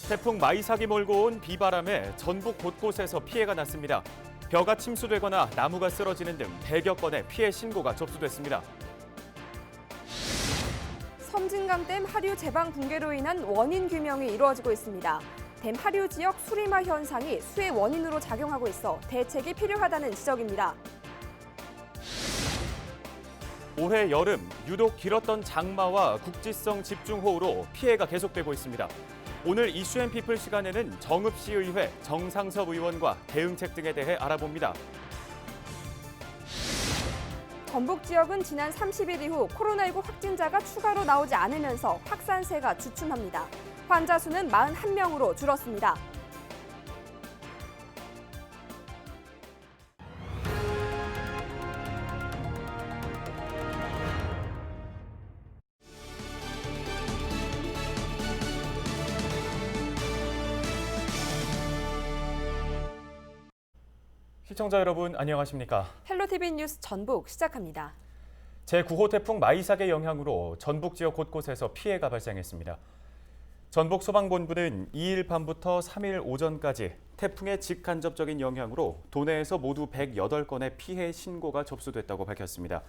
태풍 마이삭이 몰고 온 비바람에 전북 곳곳에서 피해가 났습니다. 벼가 침수되거나 나무가 쓰러지는 등 100여 건의 피해 신고가 접수됐습니다. 섬진강댐 하류 제방 붕괴로 인한 원인 규명이 이루어지고 있습니다. 댐 하류 지역 수리마 현상이 수해 원인으로 작용하고 있어 대책이 필요하다는 지적입니다. 올해 여름 유독 길었던 장마와 국지성 집중호우로 피해가 계속되고 있습니다. 오늘 이슈앤피플 시간에는 정읍시의회 정상섭 의원과 대응책 등에 대해 알아봅니다. 전북 지역은 지난 30일 이후 코로나19 확진자가 추가로 나오지 않으면서 확산세가 주춤합니다. 환자 수는 41명으로 줄었습니다. 시청자 여러분 안녕하십니까? 헬로티비 뉴스 전북 시작합니다. 제9호 태풍 마이삭의 영향으로 전북 지역 곳곳에서 피해가 발생했습니다. 전북 소방본부는 2일 밤부터 3일 오전까지 태풍의 직간접적인 영향으로 도내에서 모두 108건의 피해 신고가 접수됐다고 밝혔습니다.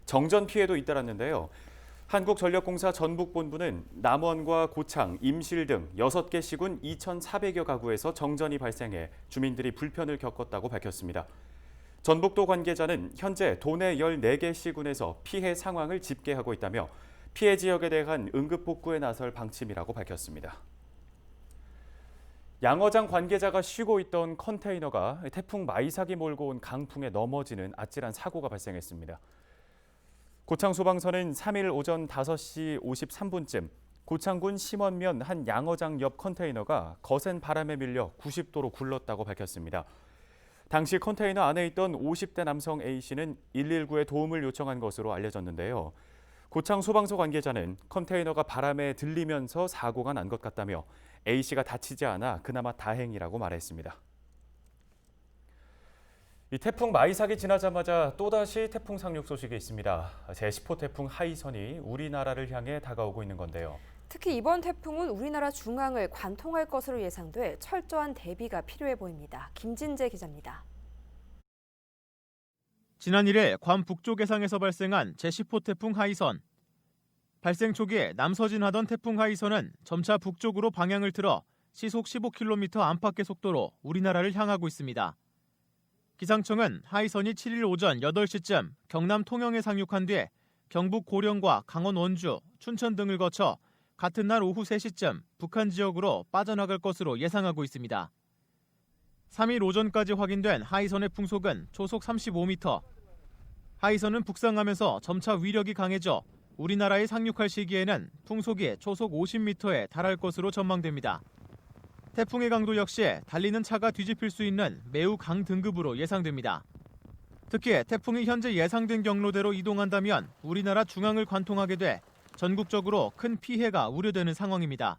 정전 피해도 잇따랐는데요. 한국전력공사 전북본부는 남원과 고창, 임실 등 6개 시군 2,400여 가구에서 정전이 발생해 주민들이 불편을 겪었다고 밝혔습니다. 전북도 관계자는 현재 도내 14개 시군에서 피해 상황을 집계하고 있다며 피해 지역에 대한 응급복구에 나설 방침이라고 밝혔습니다. 양어장 관계자가 쉬고 있던 컨테이너가 태풍 마이삭이 몰고 온 강풍에 넘어지는 아찔한 사고가 발생했습니다. 고창소방서는 3일 오전 5시 53분쯤 고창군 심원면 한 양어장 옆 컨테이너가 거센 바람에 밀려 90도로 굴렀다고 밝혔습니다. 당시 컨테이너 안에 있던 50대 남성 A씨는 119에 도움을 요청한 것으로 알려졌는데요. 고창소방서 관계자는 컨테이너가 바람에 들리면서 사고가 난 것 같다며 A씨가 다치지 않아 그나마 다행이라고 말했습니다. 이 태풍 마이삭이 지나자마자 또다시 태풍 상륙 소식이 있습니다. 제10호 태풍 하이선이 우리나라를 향해 다가오고 있는 건데요. 특히 이번 태풍은 우리나라 중앙을 관통할 것으로 예상돼 철저한 대비가 필요해 보입니다. 김진재 기자입니다. 지난 1일 괌 북쪽 해상에서 발생한 제10호 태풍 하이선. 발생 초기에 남서진하던 태풍 하이선은 점차 북쪽으로 방향을 틀어 시속 15km 안팎의 속도로 우리나라를 향하고 있습니다. 기상청은 하이선이 7일 오전 8시쯤 경남 통영에 상륙한 뒤 경북 고령과 강원 원주, 춘천 등을 거쳐 같은 날 오후 3시쯤 북한 지역으로 빠져나갈 것으로 예상하고 있습니다. 3일 오전까지 확인된 하이선의 풍속은 초속 35m. 하이선은 북상하면서 점차 위력이 강해져 우리나라에 상륙할 시기에는 풍속이 초속 50m에 달할 것으로 전망됩니다. 태풍의 강도 역시 달리는 차가 뒤집힐 수 있는 매우 강등급으로 예상됩니다. 특히 태풍이 현재 예상된 경로대로 이동한다면 우리나라 중앙을 관통하게 돼 전국적으로 큰 피해가 우려되는 상황입니다.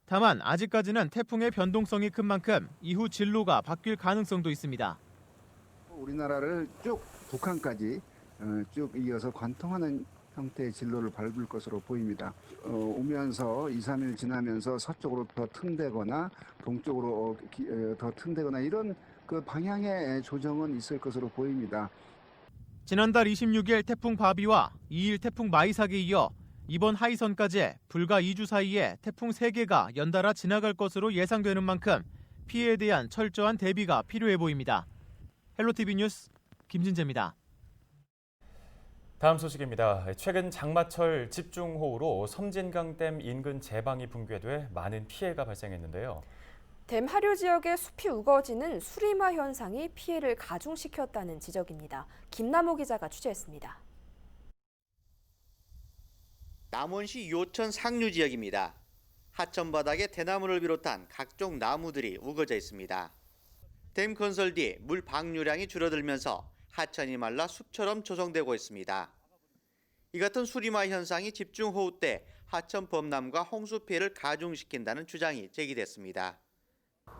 다만 아직까지는 태풍의 변동성이 큰 만큼 이후 진로가 바뀔 가능성도 있습니다. 우리나라를 쭉 북한까지 쭉 이어서 관통하는 형태의 진로를 밟을 것으로 보입니다. 오면서 2, 3일 지나면서 서쪽으로 더 튼대거나 동쪽으로 더 튼대거나 이런 그 방향의 조정은 있을 것으로 보입니다. 지난달 26일 태풍 바비와 2일 태풍 마이삭에 이어 이번 하이선까지 불과 2주 사이에 태풍 3개가 연달아 지나갈 것으로 예상되는 만큼 피해에 대한 철저한 대비가 필요해 보입니다. 헬로티비 뉴스 김진재입니다. 다음 소식입니다. 최근 장마철 집중호우로 섬진강댐 인근 제방이 붕괴돼 많은 피해가 발생했는데요. 댐 하류 지역의 숲이 우거지는 수리마 현상이 피해를 가중시켰다는 지적입니다. 김남호 기자가 취재했습니다. 남원시 요천 상류 지역입니다. 하천 바닥에 대나무를 비롯한 각종 나무들이 우거져 있습니다. 댐 건설 뒤 물 방류량이 줄어들면서 하천이 말라 숲처럼 조성되고 있습니다. 이 같은 수리마 현상이 집중호우 때 하천 범람과 홍수 피해를 가중시킨다는 주장이 제기됐습니다.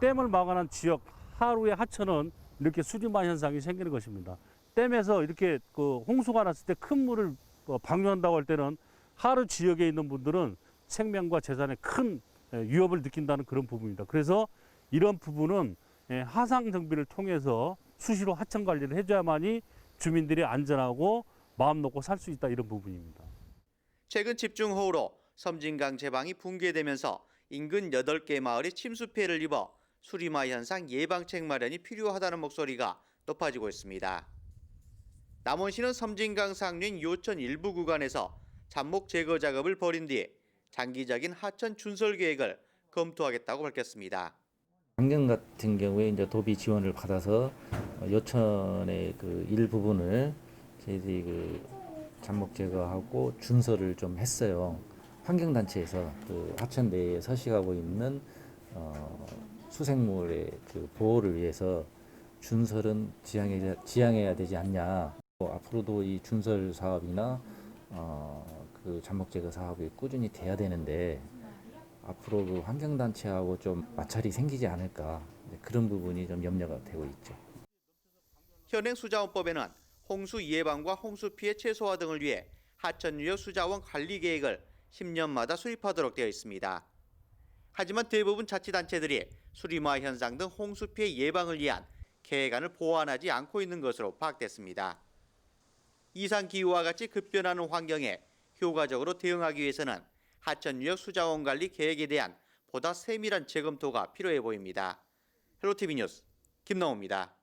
댐을 막아놓은 지역 하루의 하천은 이렇게 수리마 현상이 생기는 것입니다. 댐에서 이렇게 홍수가 났을 때 큰 물을 방류한다고 할 때는 하루 지역에 있는 분들은 생명과 재산에 큰 위협을 느낀다는 그런 부분입니다. 그래서 이런 부분은 하상 정비를 통해서 수시로 하천 관리를 해줘야만이 주민들이 안전하고 마음 놓고 살 수 있다, 이런 부분입니다. 최근 집중호우로 섬진강 제방이 붕괴되면서 인근 8개 마을이 침수 피해를 입어 수리마 현상 예방책 마련이 필요하다는 목소리가 높아지고 있습니다. 남원시는 섬진강 상류인 요천 일부 구간에서 잔목 제거 작업을 벌인 뒤 장기적인 하천 준설 계획을 검토하겠다고 밝혔습니다. 작년 같은 경우에 이제 도비 지원을 받아서 요천의 그 일부분을 저희들이 그 잔목 제거하고 준설을 좀 했어요. 환경단체에서 그 하천 내에 서식하고 있는 수생물의 그 보호를 위해서 준설은 지양해야 되지 않냐. 앞으로도 이 준설 사업이나 그 잔목 제거 사업이 꾸준히 돼야 되는데 앞으로 그 환경단체하고 좀 마찰이 생기지 않을까, 그런 부분이 좀 염려가 되고 있죠. 현행 수자원법에는 홍수 예방과 홍수 피해 최소화 등을 위해 하천 유역 수자원 관리 계획을 10년마다 수립하도록 되어 있습니다. 하지만 대부분 자치단체들이 수리마 현상 등 홍수 피해 예방을 위한 계획안을 보완하지 않고 있는 것으로 파악됐습니다. 이상 기후와 같이 급변하는 환경에 효과적으로 대응하기 위해서는 하천 유역 수자원 관리 계획에 대한 보다 세밀한 재검토가 필요해 보입니다. 헬로티비 뉴스 김나호입니다.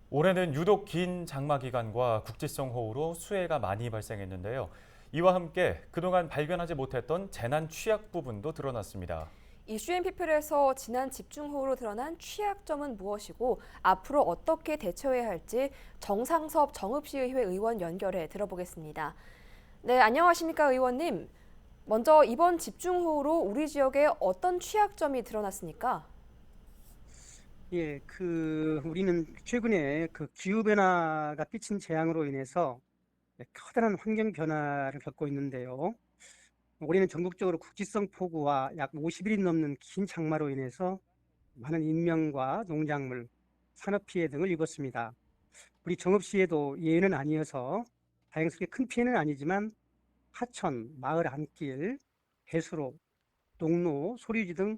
올해는 유독 긴 장마 기간과 국지성 호우로 수해가 많이 발생했는데요. 이와 함께 그동안 발견하지 못했던 재난 취약 부분도 드러났습니다. 이슈앤피플에서 지난 집중호우로 드러난 취약점은 무엇이고 앞으로 어떻게 대처해야 할지 정상섭 정읍시의회 의원 연결해 들어보겠습니다. 네, 안녕하십니까 의원님. 먼저 이번 집중호우로 우리 지역에 어떤 취약점이 드러났습니까? 예, 우리는 최근에 그 기후변화가 끼친 재앙으로 인해서 커다란 환경 변화를 겪고 있는데요. 올해는 전국적으로 국지성 폭우와 약 50일이 넘는 긴 장마로 인해서 많은 인명과 농작물, 산업 피해 등을 입었습니다. 우리 정읍시에도 예외는 아니어서 다행스럽게 큰 피해는 아니지만 하천, 마을 안길, 배수로, 농로, 소류지 등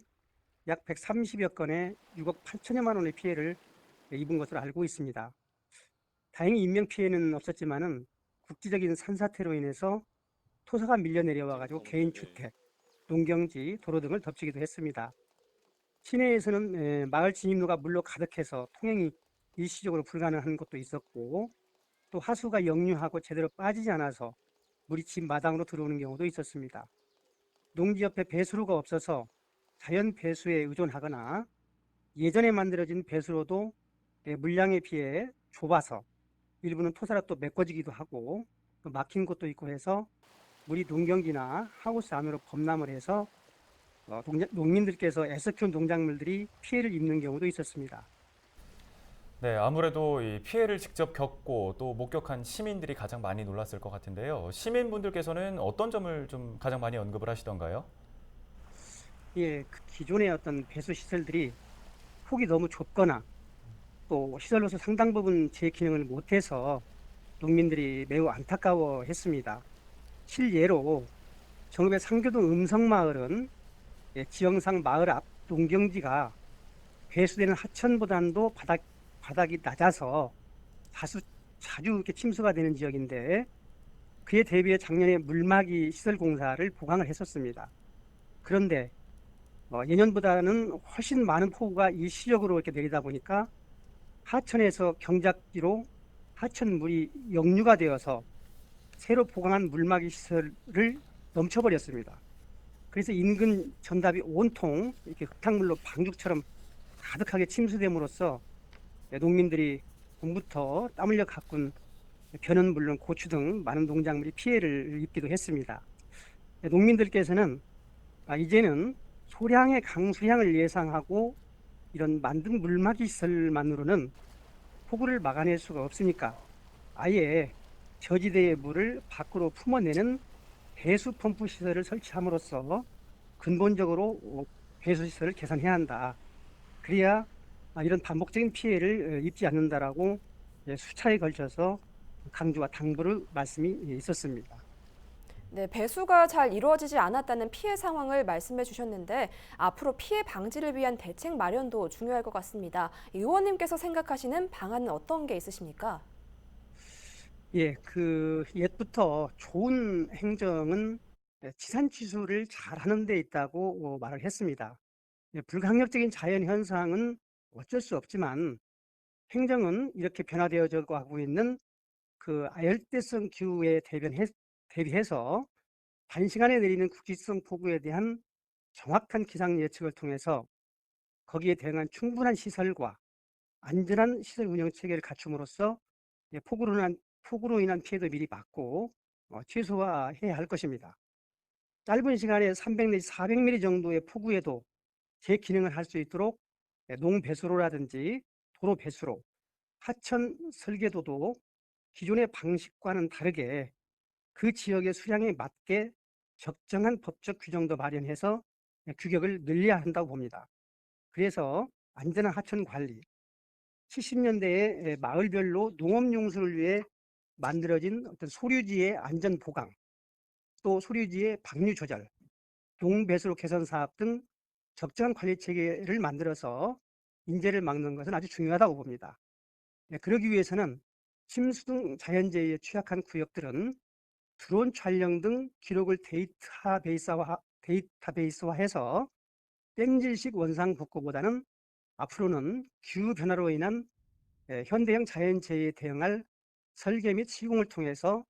약 130여 건의 6억 8천여만 원의 피해를 입은 것으로 알고 있습니다. 다행히 인명 피해는 없었지만은 국지적인 산사태로 인해서 토사가 밀려 내려와가지고 개인 주택, 농경지, 도로 등을 덮치기도 했습니다. 시내에서는 마을 진입로가 물로 가득해서 통행이 일시적으로 불가능한 곳도 있었고, 또 하수가 역류하고 제대로 빠지지 않아서 물이 집 마당으로 들어오는 경우도 있었습니다. 농지 옆에 배수로가 없어서 자연 배수에 의존하거나 예전에 만들어진 배수로도 물량에 비해 좁아서 일부는 토사로 또 메꿔지기도 하고 또 막힌 곳도 있고 해서 물이 농경지나 하우스 안으로 범람을 해서 농민들께서 애써 키운 농작물들이 피해를 입는 경우도 있었습니다. 네, 아무래도 이 피해를 직접 겪고 또 목격한 시민들이 가장 많이 놀랐을 것 같은데요. 시민분들께서는 어떤 점을 좀 가장 많이 언급을 하시던가요? 예, 그 기존의 어떤 배수 시설들이 폭이 너무 좁거나 또 시설로서 상당 부분 제 기능을 못해서 농민들이 매우 안타까워했습니다. 실예로 정읍의 상교동 음성마을은 지형상 마을 앞 농경지가 배수되는 하천보다도 바닥이 낮아서 자주 이렇게 침수가 되는 지역인데 그에 대비해 작년에 물막이 시설 공사를 보강을 했었습니다. 그런데 예년보다는 훨씬 많은 폭우가 일시적으로 이렇게 내리다 보니까 하천에서 경작지로 하천물이 역류가 되어서 새로 보강한 물막이 시설을 넘쳐버렸습니다. 그래서 인근 전답이 온통 이렇게 흙탕물로 방죽처럼 가득하게 침수됨으로써 농민들이 봄부터 땀 흘려 가꾼 벼는 물론 고추 등 많은 농작물이 피해를 입기도 했습니다. 농민들께서는 이제는 소량의 강수량을 예상하고 이런 만든 물막이 시설만으로는 폭우를 막아낼 수가 없으니까 아예 저지대의 물을 밖으로 품어내는 배수 펌프 시설을 설치함으로써 근본적으로 배수 시설을 개선해야 한다. 그래야 이런 반복적인 피해를 입지 않는다라고 수차에 걸쳐서 강조와 당부를 말씀이 있었습니다. 네, 배수가 잘 이루어지지 않았다는 피해 상황을 말씀해 주셨는데 앞으로 피해 방지를 위한 대책 마련도 중요할 것 같습니다. 의원님께서 생각하시는 방안은 어떤 게 있으십니까? 예, 옛부터 좋은 행정은 지산 취수를 잘하는 데 있다고 말을 했습니다. 불강력적인 자연 현상은 어쩔 수 없지만 행정은 이렇게 변화되어져 가고 있는 아열대성 기후에 대비해서 단시간에 내리는 국지성 폭우에 대한 정확한 기상 예측을 통해서 거기에 대응한 충분한 시설과 안전한 시설 운영 체계를 갖춤으로써 폭우로 인한 피해도 미리 막고 최소화해야 할 것입니다. 짧은 시간에 300 내지 400mm 정도의 폭우에도 제 기능을 할 수 있도록 농배수로라든지 도로 배수로, 하천 설계도도 기존의 방식과는 다르게 그 지역의 수량에 맞게 적정한 법적 규정도 마련해서 규격을 늘려야 한다고 봅니다. 그래서 안전한 하천 관리, 70년대에 마을별로 농업용수를 위해 만들어진 어떤 소류지의 안전 보강, 또 소류지의 방류 조절, 농배수로 개선 사업 등 적정한 관리 체계를 만들어서 인재를 막는 것은 아주 중요하다고 봅니다. 그러기 위해서는 침수 등 자연재해에 취약한 구역들은 드론 촬영 등 기록을 데이터베이스화해서 땡질식 원상 복구보다는 앞으로는 기후 변화로 인한 현대형 자연재해에 대응할 설계 및 시공을 통해서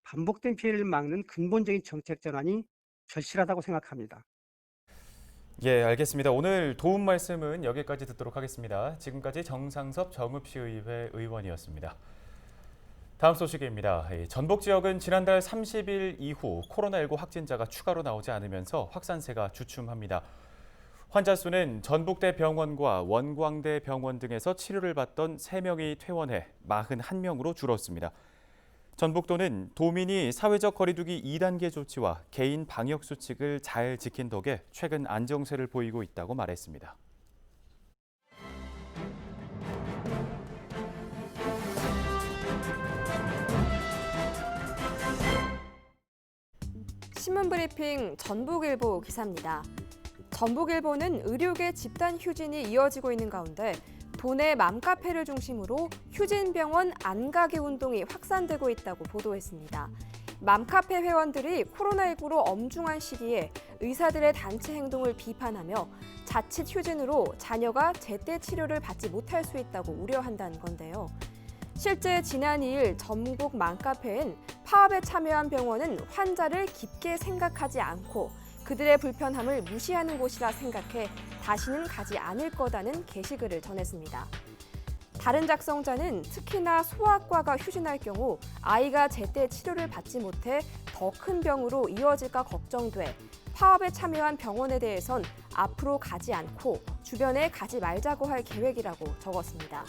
반복된 피해를 막는 근본적인 정책 전환이 절실하다고 생각합니다. 예, 알겠습니다. 오늘 도움 말씀은 여기까지 듣도록 하겠습니다. 지금까지 정상섭 정읍시의회 의원이었습니다. 다음 소식입니다. 전북 지역은 지난달 30일 이후 코로나19 확진자가 추가로 나오지 않으면서 확산세가 주춤합니다. 환자 수는 전북대 병원과 원광대 병원 등에서 치료를 받던 3명이 퇴원해 41명으로 줄었습니다. 전북도는 도민이 사회적 거리두기 2단계 조치와 개인 방역 수칙을 잘 지킨 덕에 최근 안정세를 보이고 있다고 말했습니다. 신문브리핑 전북일보 기사입니다. 전북일보는 의료계 집단 휴진이 이어지고 있는 가운데 도내 맘카페를 중심으로 휴진병원 안가기 운동이 확산되고 있다고 보도했습니다. 맘카페 회원들이 코로나19로 엄중한 시기에 의사들의 단체 행동을 비판하며 자칫 휴진으로 자녀가 제때 치료를 받지 못할 수 있다고 우려한다는 건데요. 실제 지난 2일 전북 맘카페엔 파업에 참여한 병원은 환자를 깊게 생각하지 않고 그들의 불편함을 무시하는 곳이라 생각해 다시는 가지 않을 거다는 게시글을 전했습니다. 다른 작성자는 특히나 소아과가 휴진할 경우 아이가 제때 치료를 받지 못해 더 큰 병으로 이어질까 걱정돼 파업에 참여한 병원에 대해선 앞으로 가지 않고 주변에 가지 말자고 할 계획이라고 적었습니다.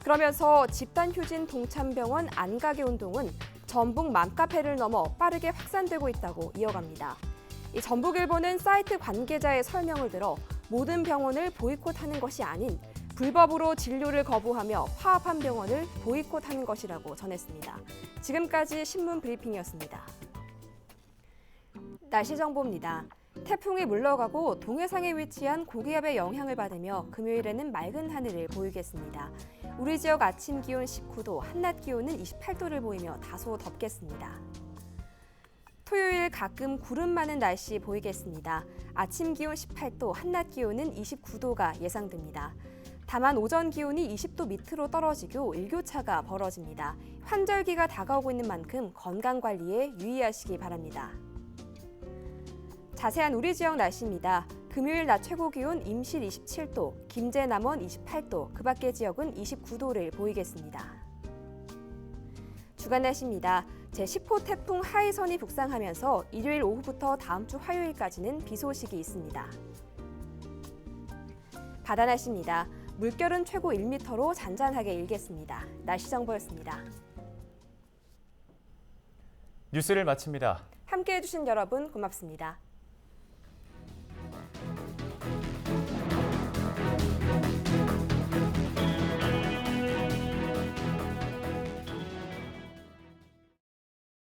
그러면서 집단휴진 동참병원 안가기 운동은 전북 맘카페를 넘어 빠르게 확산되고 있다고 이어갑니다. 이 전북일보는 사이트 관계자의 설명을 들어 모든 병원을 보이콧하는 것이 아닌 불법으로 진료를 거부하며 파업한 병원을 보이콧하는 것이라고 전했습니다. 지금까지 신문 브리핑이었습니다. 날씨 정보입니다. 태풍이 물러가고 동해상에 위치한 고기압의 영향을 받으며 금요일에는 맑은 하늘을 보이겠습니다. 우리 지역 아침 기온 19도, 한낮 기온은 28도를 보이며 다소 덥겠습니다. 토요일 가끔 구름 많은 날씨 보이겠습니다. 아침 기온 18도, 한낮 기온은 29도가 예상됩니다. 다만 오전 기온이 20도 밑으로 떨어지고 일교차가 벌어집니다. 환절기가 다가오고 있는 만큼 건강관리에 유의하시기 바랍니다. 자세한 우리 지역 날씨입니다. 금요일 낮 최고 기온 임실 27도, 김제 남원 28도, 그 밖의 지역은 29도를 보이겠습니다. 주간 날씨입니다. 제10호 태풍 하이선이 북상하면서 일요일 오후부터 다음 주 화요일까지는 비 소식이 있습니다. 바다 날씨입니다. 물결은 최고 1m로 잔잔하게 일겠습니다. 날씨 정보였습니다. 뉴스를 마칩니다. 함께해 주신 여러분 고맙습니다.